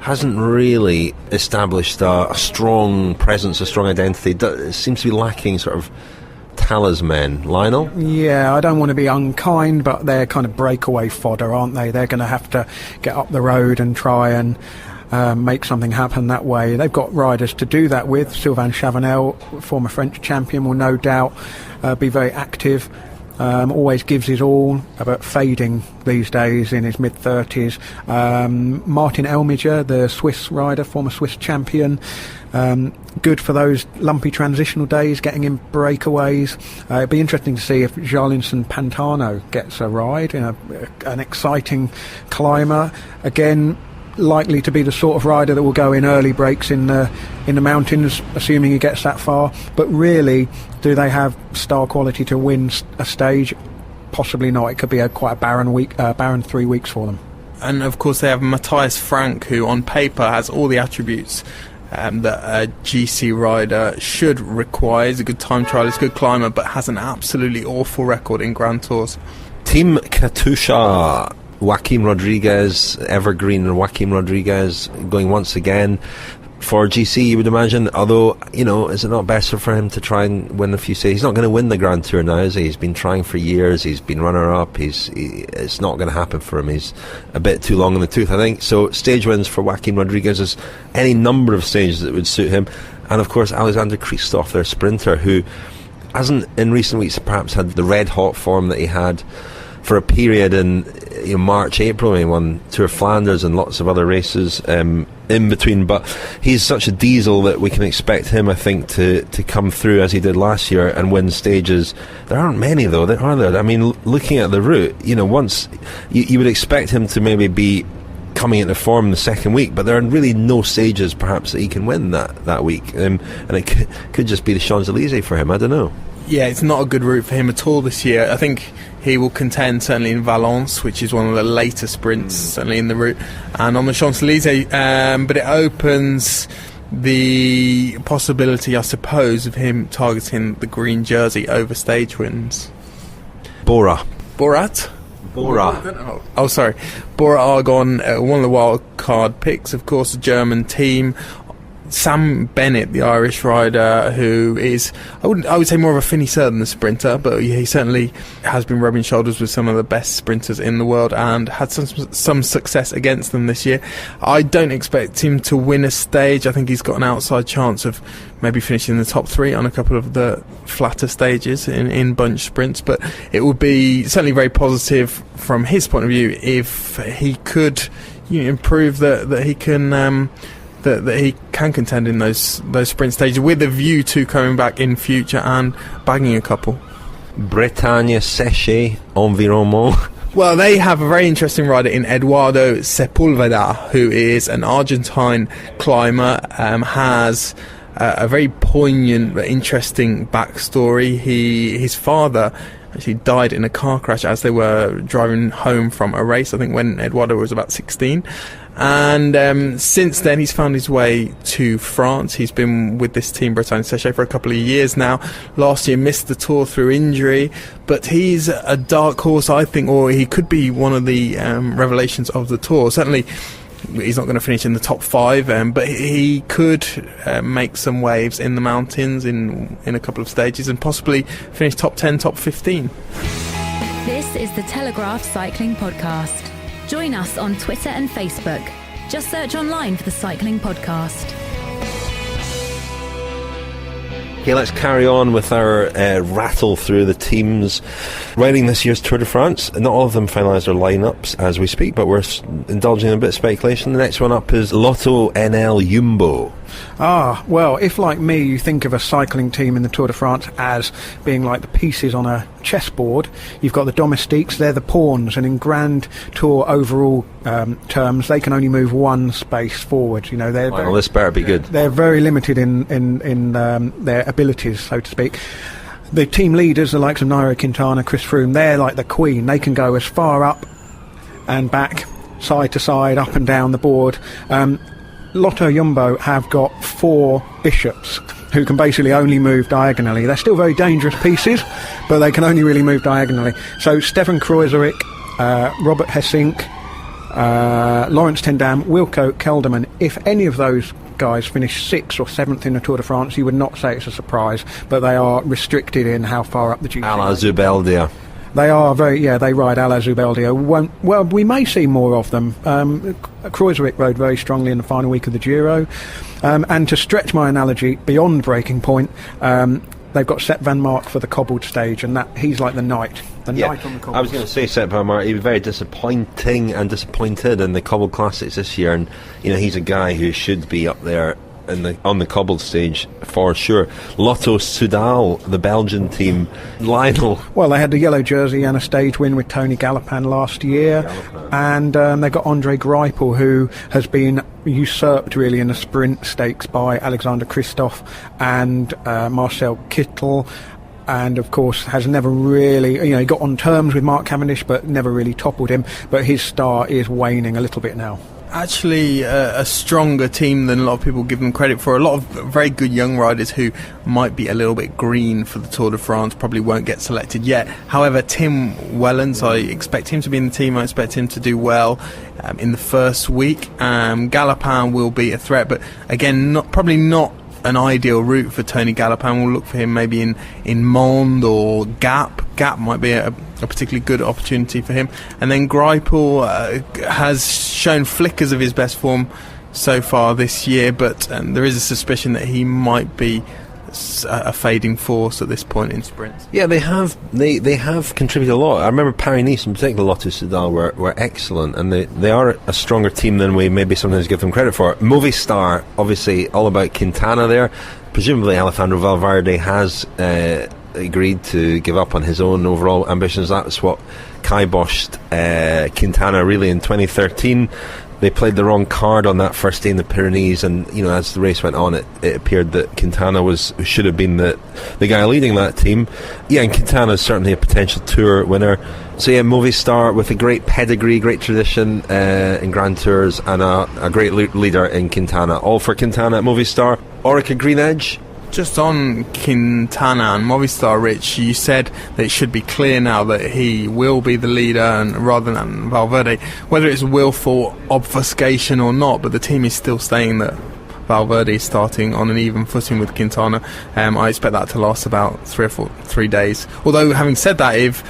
hasn't really established a strong presence, a strong identity. It seems to be lacking sort of talisman. Lionel? Yeah, I don't want to be unkind, but they're kind of breakaway fodder, aren't they? They're going to have to get up the road and try and make something happen that way. They've got riders to do that with. Sylvain Chavanel, former French champion, will no doubt be very active. Always gives his all, but fading these days in his mid-30s. Martin Elmiger, the Swiss rider, former Swiss champion, good for those lumpy transitional days, getting in breakaways. It'd be interesting to see if Jarlinson Pantano gets a ride, an exciting climber. Again, likely to be the sort of rider that will go in early breaks in the mountains, assuming he gets that far. But really, do they have star quality to win a stage? Possibly not. It could be quite a barren 3 weeks for them. And of course they have Matthias Frank, who on paper has all the attributes that a GC rider should require. He's a good time trialist, good climber, but has an absolutely awful record in Grand Tours. Team Katusha, Joaquim Rodriguez, Evergreen and Joaquim Rodriguez going once again for GC, you would imagine. Although, is it not better for him to try and win a few stages? He's not going to win the Grand Tour now, is he? He's been trying for years. He's been runner-up. It's not going to happen for him. He's a bit too long in the tooth, I think. So stage wins for Joaquim Rodriguez is any number of stages that would suit him. And of course, Alexander Kristoff, their sprinter, who hasn't in recent weeks perhaps had the red-hot form that he had for a period in March, April. He won Tour of Flanders and lots of other races in between, but he's such a diesel that we can expect him, I think, to come through as he did last year and win stages. There aren't many though, are there? I mean, looking at the route, once you would expect him to maybe be coming into form the second week, but there are really no stages perhaps that he can win that week, and it could just be the Champs-Elysees for him. I don't know. Yeah, it's not a good route for him at all this year. I think he will contend certainly in Valence, which is one of the later sprints, certainly in the route, and on the Champs-Elysees, but it opens the possibility, I suppose, of him targeting the green jersey over stage wins. Bora. Borat? Bora. Oh, sorry. Bora Argon, one of the wild card picks, of course, a German team. Sam Bennett, the Irish rider, who is, I would say more of a finisher than a sprinter, but he certainly has been rubbing shoulders with some of the best sprinters in the world and had some success against them this year. I don't expect him to win a stage. I think he's got an outside chance of maybe finishing in the top 3 on a couple of the flatter stages in bunch sprints, but it would be certainly very positive from his point of view if he could improve that he can that he can contend in those sprint stages with a view to coming back in future and bagging a couple. Bretagne Séché Environnement. Well, they have a very interesting rider in Eduardo Sepulveda, who is an Argentine climber, has a very poignant, interesting backstory. His father actually died in a car crash as they were driving home from a race, I think when Eduardo was about 16. And since then he's found his way to France. He's been with this team, Bretagne Séché, for a couple of years now. Last year missed the Tour through injury, but he's a dark horse, I think, or he could be one of the revelations of the Tour. Certainly he's not going to finish in the top 5, but he could make some waves in the mountains in a couple of stages and possibly finish top 10, top 15. This is the Telegraph Cycling Podcast. Join us on Twitter and Facebook. Just search online for the Cycling Podcast. Okay, let's carry on with our rattle through the teams riding this year's Tour de France. Not all of them finalised their lineups as we speak, but we're indulging in a bit of speculation. The next one up is Lotto NL Jumbo. Ah, well, if like me you think of a cycling team in the Tour de France as being like the pieces on a chessboard, you've got the domestiques, they're the pawns, and in Grand Tour overall terms they can only move one space forward. Well, this better be good. They're very limited in their abilities, so to speak. The team leaders, the likes of Nairo Quintana, Chris Froome, they're like the queen. They can go as far up and back, side to side, up and down the board. Lotto Jumbo have got 4 bishops who can basically only move diagonally. They're still very dangerous pieces, but they can only really move diagonally. So Stefan Kruijswijk, Robert Hessink, Lawrence Tendam, Wilco Kelderman, if any of those guys finish 6th or 7th in the Tour de France, you would not say it's a surprise, but they are restricted in how far up the GC. A la Zubeldia. They are they ride a la Zubeldia. Well, we may see more of them. Kruijswijk rode very strongly in the final week of the Giro. And to stretch my analogy beyond breaking point, they've got Sepp van Mark for the cobbled stage, and that he's like the knight. Knight on the cobbles. I was going to say Sepp van Mark, he was very disappointing and disappointed in the cobbled classics this year, and he's a guy who should be up there on the cobbled stage for sure. Lotto Soudal, the Belgian team. Lionel. Well, they had the yellow jersey and a stage win with Tony Galopin last year, and they've got Andre Greipel, who has been usurped really in the sprint stakes by Alexander Kristoff and Marcel Kittel, and of course has never really, he got on terms with Mark Cavendish but never really toppled him, but his star is waning a little bit now. Actually, a stronger team than a lot of people give them credit for. A lot of very good young riders who might be a little bit green for the Tour de France probably won't get selected yet. However, Tim Wellens, I expect him to be in the team. I expect him to do well in the first week. Galopin will be a threat, but again, probably not an ideal route for Tony Galopin. We'll look for him maybe in Monde or Gap. Gap might be a particularly good opportunity for him. And then Greipel has shown flickers of his best form so far this year, but there is a suspicion that he might be a fading force at this point in sprints. Yeah, they have contributed a lot. I remember Paris-Nice in particular, Lotto Soudal were excellent, and they are a stronger team than we maybe sometimes give them credit for. Movistar, obviously all about Quintana there. Presumably Alejandro Valverde has agreed to give up on his own overall ambitions. That's what kiboshed Quintana really in 2013. They played the wrong card on that first day in the Pyrenees, and as the race went on, it appeared that Quintana should have been the guy leading that team. Yeah, and Quintana is certainly a potential Tour winner. So yeah, Movistar with a great pedigree, great tradition in Grand Tours, and a great leader in Quintana. All for Quintana at Movistar. Orica Green Edge. Just on Quintana and Movistar, Rich, you said that it should be clear now that he will be the leader, and rather than Valverde, whether it's willful obfuscation or not, but the team is still saying that Valverde is starting on an even footing with Quintana. I expect that to last about 3 days. Although, having said that, if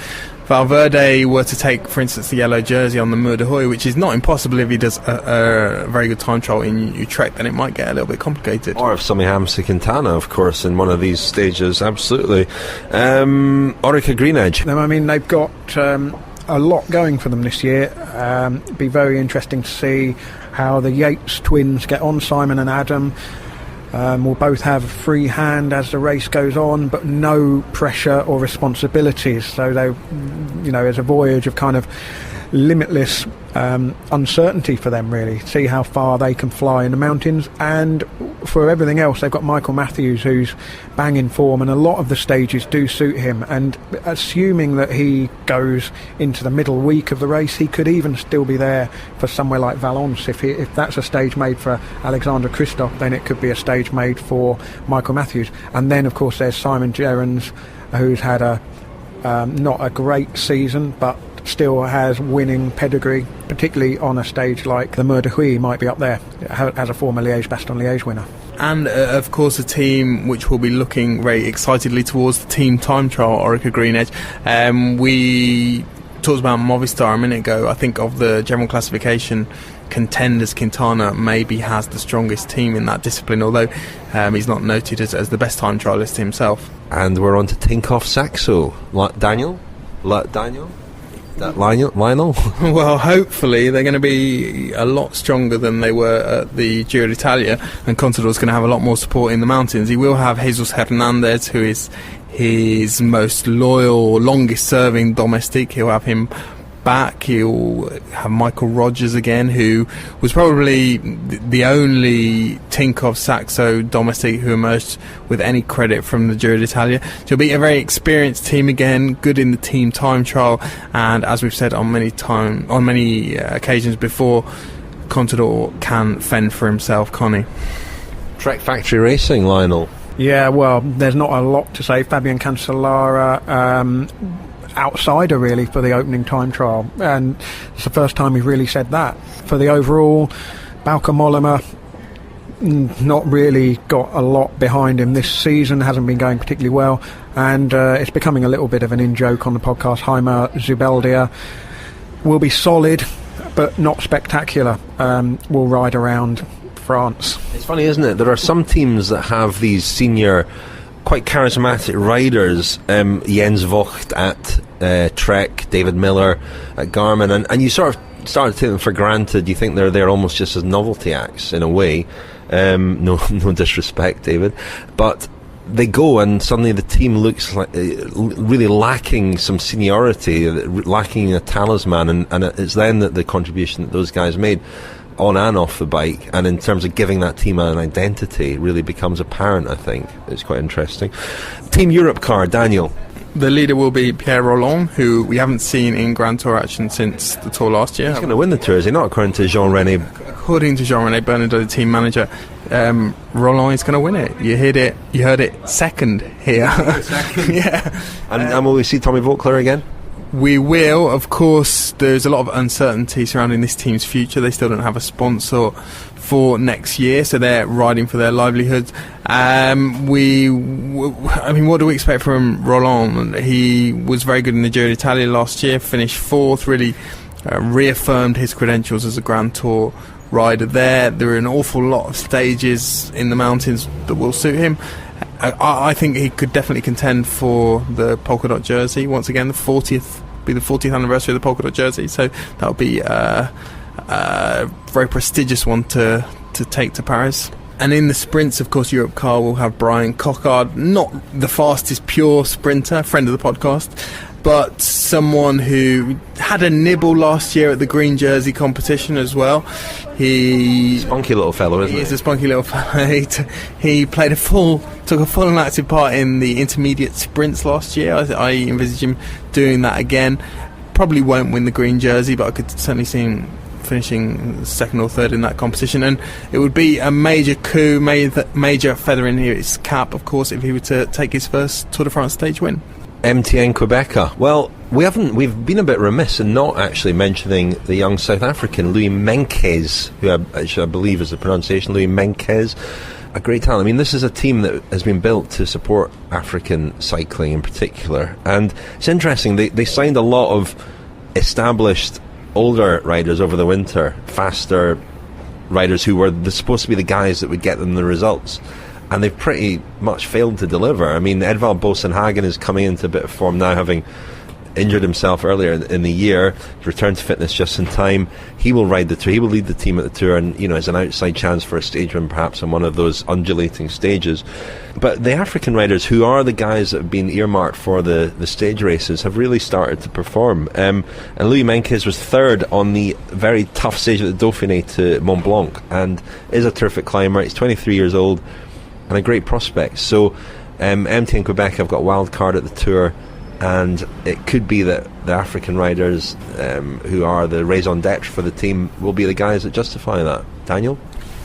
Valverde were to take, for instance, the yellow jersey on the Mur de Huy, which is not impossible if he does a very good time trial in Utrecht, then it might get a little bit complicated. Or if somebody happens to Quintana, of course, in one of these stages, absolutely. Orica Green Edge. I mean, they've got a lot going for them this year. Be very interesting to see how the Yates twins get on. Simon and Adam will both have free hand as the race goes on, but no pressure or responsibilities. So there's a voyage of kind of limitless uncertainty for them, really. See how far they can fly in the mountains. And for everything else, they've got Michael Matthews, who's banging form, and a lot of the stages do suit him. And assuming that he goes into the middle week of the race, he could even still be there for somewhere like Valence. If that's a stage made for Alexander Kristoff, then it could be a stage made for Michael Matthews. And then, of course, there's Simon Gerrans, who's had not a great season, but still has winning pedigree, particularly on a stage like the Mur de Huy. Might be up there as a former Liège-Bastogne-Liège winner. And of course a team which will be looking very excitedly towards the team time trial, Orica Green Edge. We talked about Movistar a minute ago. I think of the general classification contenders, Quintana maybe has the strongest team in that discipline, although he's not noted as the best time trialist himself. And we're on to Tinkoff Saxo. Daniel? Lionel? Well, hopefully they're going to be a lot stronger than they were at the Giro d'Italia, and Contador's going to have a lot more support in the mountains. He will have Jesus Hernandez, who is his most loyal, longest serving domestique. He'll have him back. He'll have Michael Rogers again, who was probably the only Tinkoff Saxo domestique who emerged with any credit from the Giro d'Italia. So it'll be a very experienced team again, good in the team time trial, and as we've said on many occasions before, Contador can fend for himself, Connie. Trek Factory Racing, Lionel. Yeah, well, there's not a lot to say. Fabian Cancellara, outsider really for the opening time trial, and it's the first time we've really said that. For the overall, Bauke Mollema not really got a lot behind him this season, hasn't been going particularly well, and it's becoming a little bit of an in-joke on the podcast. Heimer Zubeldia will be solid but not spectacular. Will ride around France. It's funny, isn't it? There are some teams that have these senior, quite charismatic riders, Jens Vogt at Trek, David Miller at Garmin, and you sort of start to take them for granted. You think they're there almost just as novelty acts in a way. No disrespect, David, but they go and suddenly the team looks like really lacking some seniority, lacking a talisman, and it's then that the contribution that those guys made on and off the bike, and in terms of giving that team an identity, really becomes apparent. I think it's quite interesting. Team Europe car, Daniel. The leader will be Pierre Rolland, who we haven't seen in Grand Tour action since the Tour last year. He's going to win the Tour, is he not? According to Jean-René. According to Jean-René Bernadotte, the team manager, Rolland is going to win it. You heard it second here. Yeah. And will we see Tommy Vogler again? We will. Of course, there's a lot of uncertainty surrounding this team's future. They still don't have a sponsor for next year, so they're riding for their livelihoods. I mean, what do we expect from Rolland? He was very good in the Giro d'Italia last year, finished fourth, really reaffirmed his credentials as a Grand Tour rider there. There are an awful lot of stages in the mountains that will suit him. I think he could definitely contend for the polka dot jersey once again. The 40th anniversary of the polka dot jersey, so that'll be a very prestigious one to take to Paris. And in the sprints, of course, Europe car will have Brian Cockard, not the fastest pure sprinter, friend of the podcast, but someone who had a nibble last year at the green jersey competition as well. Spunky little fellow, isn't he? He's a spunky little fellow. He took a full and active part in the intermediate sprints last year. I envisage him doing that again. probably won't win the green jersey, but I could certainly see him finishing second or third in that competition, and it would be a major coup, major feather in his cap, of course, if he were to take his first Tour de France stage win. MTN Quebecer. Well, we've been a bit remiss in not actually mentioning the young South African Louis Menkes, who I believe is the pronunciation, Louis Menkes. A great talent. I mean, this is a team that has been built to support African cycling in particular, and it's interesting, they signed a lot of established older riders over the winter, faster riders who were supposed to be the guys that would get them the results, and they've pretty much failed to deliver. I mean, Edvald Boasson-Hagen is coming into a bit of form now, having injured himself earlier in the year, returned to fitness just in time. He will ride the Tour, he will lead the team at the Tour, and has an outside chance for a stage win perhaps on one of those undulating stages. But the African riders, who are the guys that have been earmarked for the stage races, have really started to perform, and Louis Menkes was third on the very tough stage at the Dauphiné to Mont Blanc, and is a terrific climber. He's 23 years old and a great prospect. So MTN Quebec have got a wild card at the Tour, and it could be that the African riders, who are the raison d'etre for the team, will be the guys that justify that. Daniel?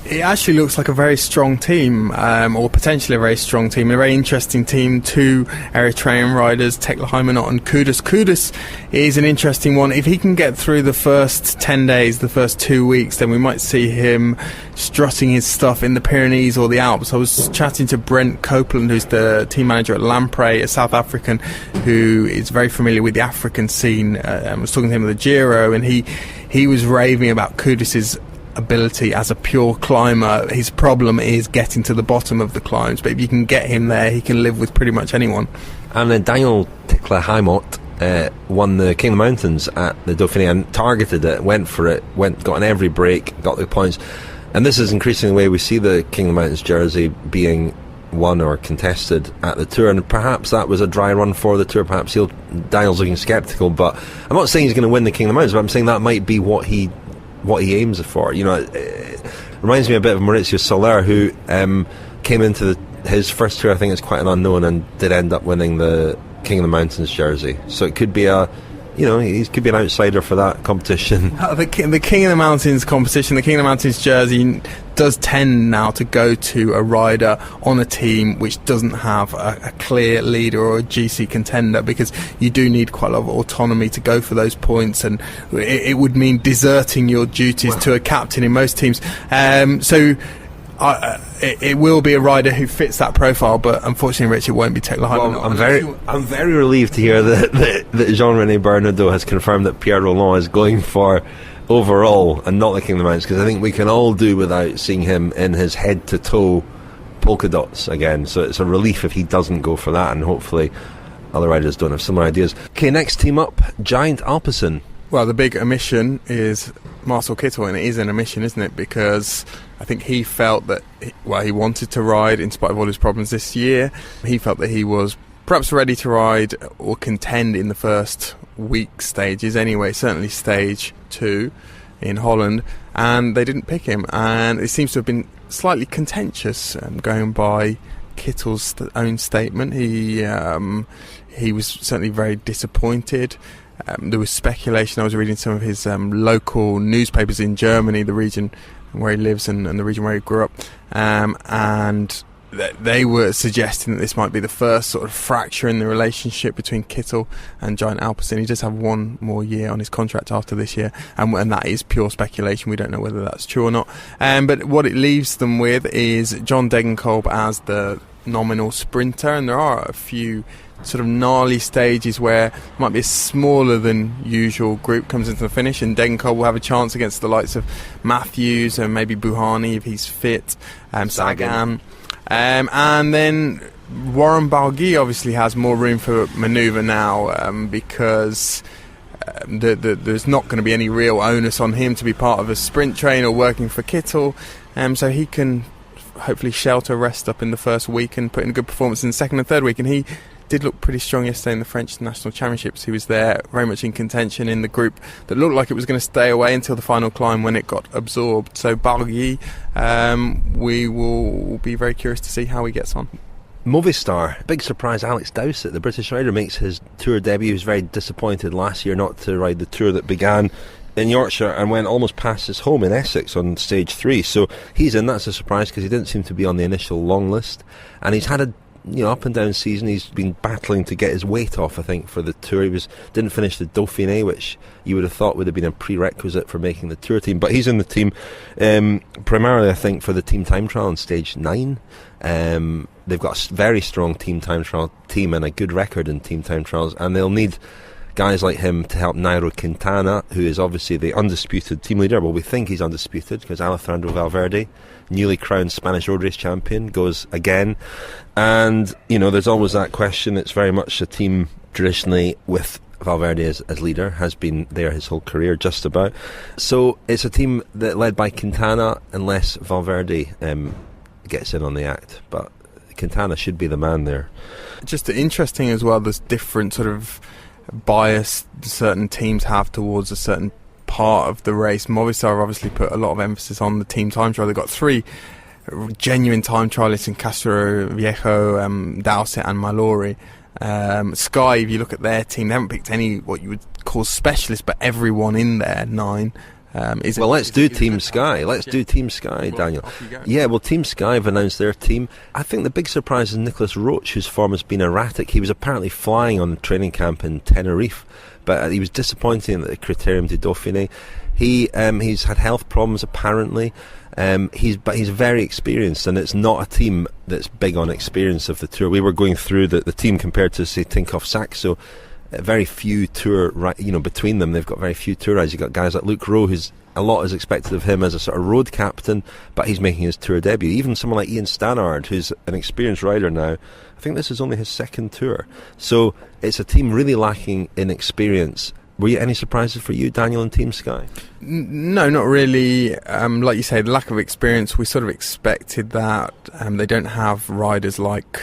It actually looks like a very strong team, or potentially a very strong team, a very interesting team. 2 Eritrean riders, Tekla Hymanot and Kudus. Kudus is an interesting one. If he can get through the first 10 days, the first 2 weeks, then we might see him strutting his stuff in the Pyrenees or the Alps. I was chatting to Brent Copeland, who's the team manager at Lamprey, a South African who is very familiar with the African scene. I was talking to him at the Giro, and he was raving about Kudus's ability as a pure climber. His problem is getting to the bottom of the climbs, but if you can get him there, he can live with pretty much anyone. And then Daniel Tekla Hymanot won the King of the Mountains at the Dauphiné and targeted it, went for it, got on every break, got the points. And this is increasingly the way we see the King of the Mountains jersey being won or contested at the Tour, and perhaps that was a dry run for the Tour. Perhaps Daniel's looking sceptical, but I'm not saying he's going to win the King of the Mountains, but I'm saying that might be what he aims for. It reminds me a bit of Maurizio Soler, who came into his first Tour, I think it's quite an unknown, and did end up winning the King of the Mountains jersey. So it could be he could be an outsider for that competition. The King of the Mountains competition, the King of the Mountains jersey does tend now to go to a rider on a team which doesn't have a clear leader or a GC contender, because you do need quite a lot of autonomy to go for those points, and it would mean deserting your duties to a captain in most teams. It will be a rider who fits that profile, but unfortunately, Rich, it won't be Tekla Hymanot. Well, I'm very relieved to hear that Jean-René Bernadotte has confirmed that Pierre Rolland is going for overall and not the King of the Mountains, because I think we can all do without seeing him in his head-to-toe polka dots again. So it's a relief if he doesn't go for that, and hopefully other riders don't have similar ideas. Okay, next team up, Giant Alpecin. Well, the big omission is Marcel Kittel, and it is an omission, isn't it? Because I think he felt that, he wanted to ride in spite of all his problems this year. He felt that he was perhaps ready to ride or contend in the first week stages anyway, certainly stage 2 in Holland, and they didn't pick him, and it seems to have been slightly contentious, going by Kittel's own statement. He was certainly very disappointed. There was speculation. I was reading some of his local newspapers in Germany, the region where he lives and the region where he grew up, and they were suggesting that this might be the first sort of fracture in the relationship between Kittel and Giant Alpecin. He does have one more year on his contract after this year, and that is pure speculation. We don't know whether that's true or not. But what it leaves them with is John Degenkolb as the nominal sprinter, and there are a few sort of gnarly stages where might be a smaller than usual group comes into the finish, and Degenkolb will have a chance against the likes of Matthews and maybe Buhani if he's fit, Sagan. And then Warren Barguil obviously has more room for manoeuvre now, because there's not going to be any real onus on him to be part of a sprint train or working for Kittel, so he can hopefully shelter rest up in the first week and put in a good performance in the second and third week. And he did look pretty strong yesterday in the French National Championships. He was there very much in contention in the group that looked like it was going to stay away until the final climb when it got absorbed. So Barguil, we will be very curious to see how he gets on. Movistar, big surprise, Alex Dowsett, the British rider, makes his Tour debut. He was very disappointed last year not to ride the Tour that began in Yorkshire and went almost past his home in Essex on stage 3. So he's in. That's a surprise because he didn't seem to be on the initial long list. And he's had a up and down season. He's been battling to get his weight off, I think, for the Tour. He didn't finish the Dauphiné, which you would have thought would have been a prerequisite for making the Tour team. But he's in the team primarily, I think, for the team time trial on stage 9. They've got a very strong team time trial team and a good record in team time trials, and they'll need guys like him to help Nairo Quintana, who is obviously the undisputed team leader. Well, we think he's undisputed because Alejandro Valverde, newly crowned Spanish road race champion, goes again. And, there's always that question. It's very much a team traditionally with Valverde as leader, has been there his whole career, just about. So it's a team that led by Quintana, unless Valverde gets in on the act. But Quintana should be the man there. Just interesting as well, there's different sort of bias certain teams have towards a certain part of the race. Movistar obviously put a lot of emphasis on the team time trial. They've got 3 genuine time trialists in Castro Viejo, Dowsett and Mallory. Sky, if you look at their team, they haven't picked any what you would call specialists, but everyone in there, 9. Let's do Team Sky. Let's do Team Sky, Daniel. Yeah, well, Team Sky have announced their team. I think the big surprise is Nicholas Roach, whose form has been erratic. He was apparently flying on the training camp in Tenerife, but he was disappointing at the Critérium du Dauphiné. He's had health problems apparently. He's very experienced, and it's not a team that's big on experience of the Tour. We were going through the team compared to, say, Tinkoff Saxo. Very few Tour, between them, they've got very few Tour rides. You've got guys like Luke Rowe, who's a lot is expected of him as a sort of road captain, but he's making his Tour debut. Even someone like Ian Stannard, who's an experienced rider now, I think this is only his 2nd Tour. So it's a team really lacking in experience. Were you any surprises for you, Daniel, and Team Sky? No, not really. Like you say, the lack of experience, we sort of expected that. They don't have riders like,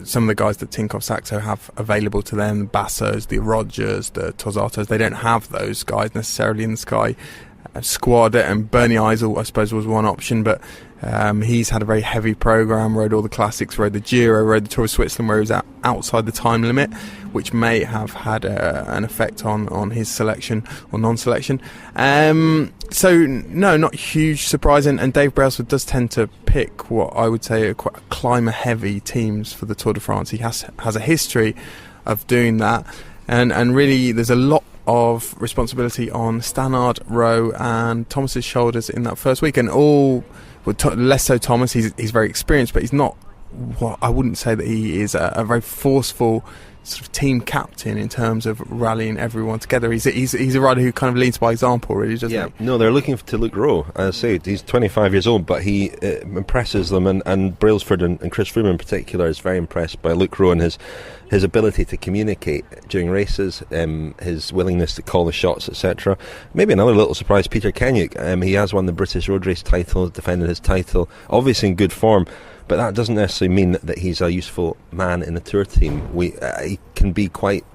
some of the guys that Tinkoff Saxo have available to them, the Bassos, the Rogers, the Tosatos. They don't have those guys necessarily in the Sky squad. And Birnie Eisel, I suppose, was one option, but he's had a very heavy programme, rode all the classics, rode the Giro, rode the Tour of Switzerland, where he was outside the time limit, which may have had an effect on his selection or non-selection. So, no, not huge surprise. And Dave Brailsford does tend to pick what I would say are quite climber-heavy teams for the Tour de France. He has a history of doing that. And really, there's a lot of responsibility on Stannard, Rowe and Thomas's shoulders in that first week. And less so Thomas. He's very experienced, but he's not. Well, I wouldn't say that he is a very forceful sort of team captain in terms of rallying everyone together. He's a rider who kind of leads by example, really, doesn't he? No, they're looking to Luke Rowe. As I say, he's 25 years old, but he impresses them, and Brailsford and Chris Froome in particular is very impressed by Luke Rowe and his ability to communicate during races, his willingness to call the shots, etc. Maybe another little surprise, Peter Kenyuk. He has won the British Road Race title, defended his title, obviously in good form, but that doesn't necessarily mean that he's a useful man in the Tour team. He can be quite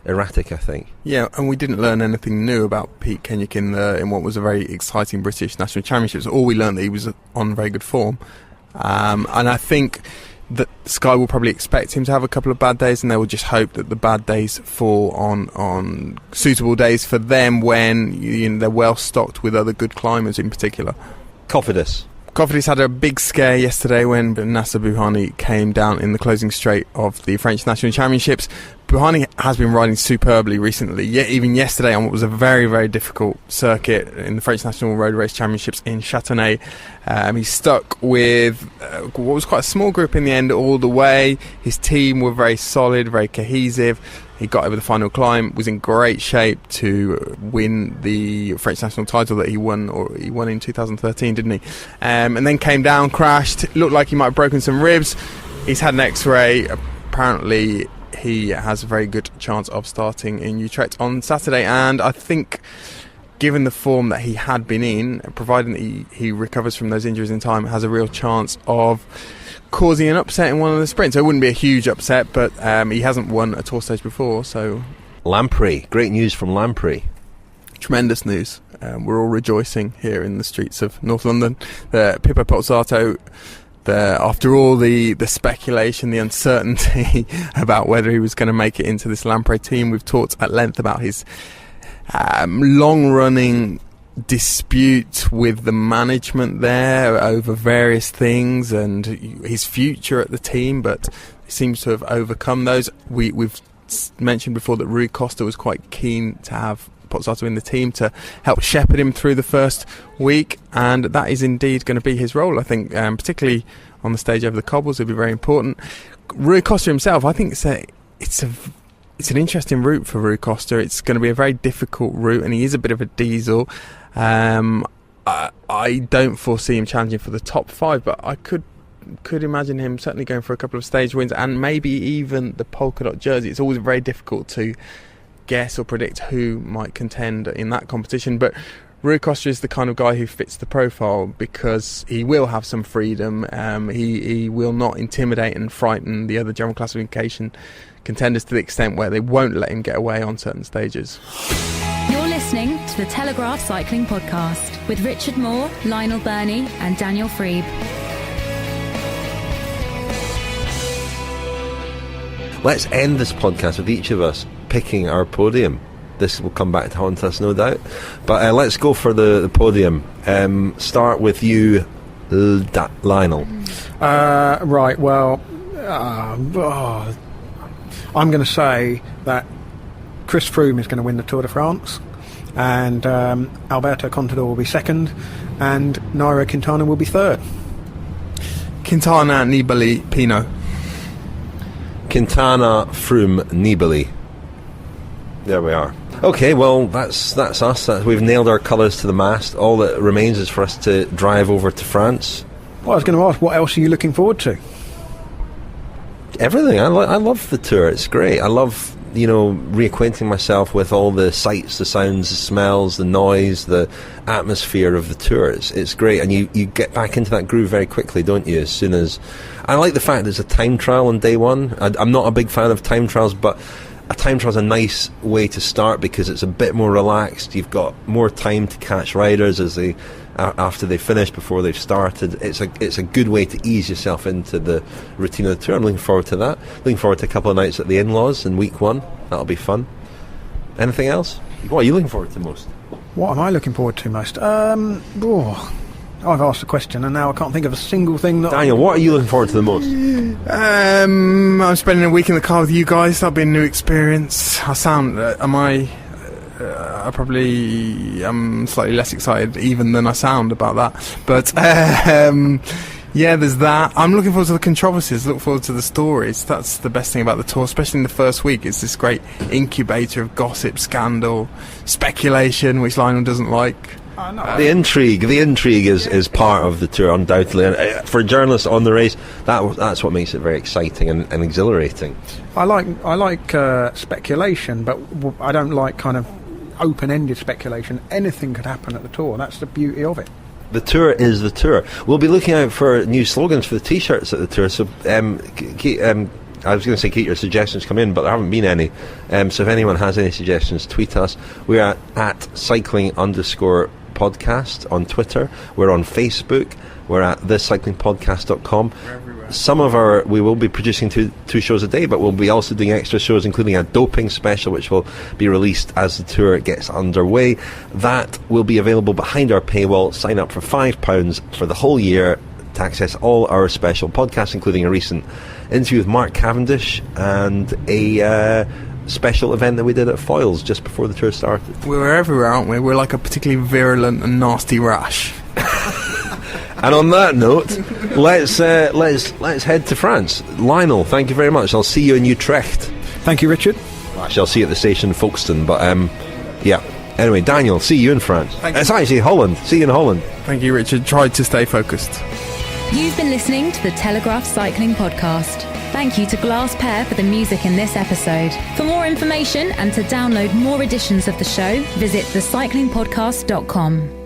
erratic, I think. Yeah, and we didn't learn anything new about Pete Kenyuk in what was a very exciting British National Championships. All we learned that he was on very good form, and I think that Sky will probably expect him to have a couple of bad days, and they will just hope that the bad days fall on suitable days for them when they're well stocked with other good climbers in particular. Cofidis had a big scare yesterday when Nasser Bouhanni came down in the closing straight of the French National Championships. Bouhanni has been riding superbly recently, even yesterday on what was a very, very difficult circuit in the French National Road Race Championships in Châtenay. He stuck with what was quite a small group in the end all the way. His team were very solid, very cohesive. He got over the final climb, was in great shape to win the French national title that he won in 2013, didn't he? And then came down, crashed, looked like he might have broken some ribs. He's had an X-ray. Apparently he has a very good chance of starting in Utrecht on Saturday, and I think given the form that he had been in, providing that he recovers from those injuries in time, has a real chance of causing an upset in one of the sprints. So it wouldn't be a huge upset, but he hasn't won a Tour stage before. So Lamprey, great news from Lamprey. Tremendous news. We're all rejoicing here in the streets of North London. Pippo Pozzato after all the speculation, the uncertainty about whether he was going to make it into this Lamprey team, we've talked at length about his long-running dispute with the management there over various things and his future at the team, but he seems to have overcome those. We've mentioned before that Rui Costa was quite keen to have Pozzato in the team to help shepherd him through the first week, and that is indeed going to be his role, I think, particularly on the stage over the cobbles. It'll be very important. Rui Costa himself, I think it's an interesting route for Rui Costa. It's going to be a very difficult route, and he is a bit of a diesel. I don't foresee him challenging for the top 5, but I could imagine him certainly going for a couple of stage wins and maybe even the polka dot jersey. It's always very difficult to guess or predict who might contend in that competition, but Rui Costa is the kind of guy who fits the profile because he will have some freedom. He will not intimidate and frighten the other general classification contenders to the extent where they won't let him get away on certain stages. You're listening to the Telegraph Cycling Podcast with Richard Moore, Lionel Birnie and Daniel Friebe. Let's end this podcast with each of us picking our podium. This will come back to haunt us, no doubt. But let's go for the podium. Start with you, Lionel. Right, well, I'm going to say that Chris Froome is going to win the Tour de France, and Alberto Contador will be second, and Nairo Quintana will be third. Quintana, Nibali, Pinot. Quintana, Froome, Nibali. There we are. Okay, well, that's us. We've nailed our colours to the mast. All that remains is for us to drive over to France. Well, I was going to ask, what else are you looking forward to? Everything. I love the Tour. It's great. I love, reacquainting myself with all the sights, the sounds, the smells, the noise, the atmosphere of the Tour. It's great, and you get back into that groove very quickly, don't you? As soon as I like the fact there's a time trial on day one. I'm not a big fan of time trials, but a time trial is a nice way to start because it's a bit more relaxed. You've got more time to catch riders as they after they finish, before they've started. It's a good way to ease yourself into the routine of the Tour. I'm looking forward to that. Looking forward to a couple of nights at the in-laws in week 1. That'll be fun. Anything else? What are you looking forward to most? What am I looking forward to most? I've asked the question and now I can't think of a single thing that... Daniel, what are you looking forward to the most? I'm spending a week in the car with you guys. That'll be a new experience. I probably am slightly less excited even than I sound about that. But yeah, there's that. I'm looking forward to the controversies, look forward to the stories. That's the best thing about the Tour, especially in the first week. It's this great incubator of gossip, scandal, speculation, which Lionel doesn't like. The intrigue is part of the Tour, undoubtedly, and for journalists on the race, that's what makes it very exciting and exhilarating. I like speculation, but I don't like kind of open-ended speculation. Anything could happen at the Tour. That's the beauty of it. The Tour is the Tour. We'll be looking out for new slogans for the T-shirts at the Tour. So I was going to say keep your suggestions come in, but there haven't been any. So if anyone has any suggestions, tweet us. We're at cycling_podcast on Twitter. We're on Facebook. We're at thiscyclingpodcast.com. We will be producing two shows a day, but we'll be also doing extra shows, including a doping special, which will be released as the Tour gets underway. That will be available behind our paywall. Sign up for £5 for the whole year to access all our special podcasts, including a recent interview with Mark Cavendish and a special event that we did at Foyles just before the Tour started. We're everywhere, aren't we? We're like a particularly virulent and nasty rash. And on that note, let's head to France. Lionel, thank you very much. I'll see you in Utrecht. Thank you, Richard. Actually, I'll see you at the station in Folkestone, but yeah. Anyway, Daniel, see you in France. It's actually Holland. See you in Holland. Thank you, Richard. Try to stay focused. You've been listening to the Telegraph Cycling Podcast. Thank you to Glass Pear for the music in this episode. For more information and to download more editions of the show, visit thecyclingpodcast.com.